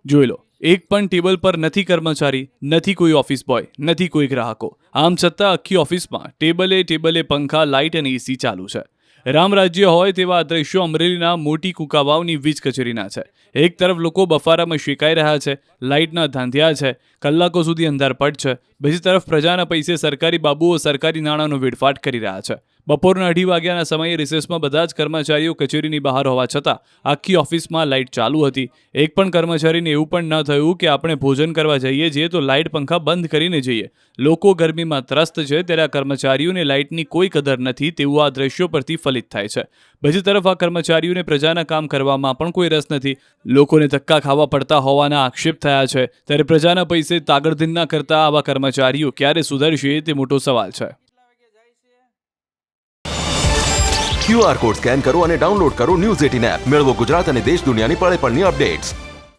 જોઈ લો, એક પણ ટેબલ પર નથી કર્મચારી, નથી કોઈ ઓફિસ બોય, નથી કોઈ ગ્રાહકો. આમ છતાં આખી ઓફિસમાં ટેબલે પંખા, લાઇટ અને એસી ચાલુ છે. રામ રાજ્ય હોય તેવા આ દ્રશ્યો અમરેલીના મોટી કુકાવાવની વીજ કચેરીના છે. એક તરફ લોકો બફારામાં શેકાઈ રહ્યા છે, લાઇટના ધાંધિયા છે, કલાકો સુધી અંધારપટ છે. બીજી તરફ પ્રજાના પૈસે સરકારી બાબુઓ સરકારી નાણાંનો વેડફાટ કરી રહ્યા છે. બપોરના 2:30 વાગ્યાના સમયે રિસેસમાં બધા જ કર્મચારીઓ કચેરીની બહાર હોવા છતાં આખી ઓફિસમાં લાઇટ ચાલુ હતી. એક પણ કર્મચારીને એવું પણ ન થયું કે આપણે ભોજન કરવા જઈએ છીએ તો લાઇટ પંખા બંધ કરીને જઈએ. લોકો ગરમીમાં ત્રસ્ત છે ત્યારે આ કર્મચારીઓને લાઇટની કોઈ કદર નથી તેવું આ દ્રશ્યો પરથી ફલિત થાય છે. બીજી તરફ આ કર્મચારીઓને પ્રજાના કામ કરવામાં પણ કોઈ રસ નથી. લોકોને ધક્કા ખાવા પડતા હોવાના આક્ષેપ થયા છે. ત્યારે પ્રજાના પૈસે તાગડધીન કરતા આવા કર્મચારીઓ ક્યારે સુધરશે તે મોટો સવાલ છે. QR કોડ સ્કેન કરો અને ડાઉનલોડ કરો ન્યૂઝ 18 એપ. મેળવો ગુજરાત અને દેશ દુનિયાની પળે પળની અપડેટ્સ.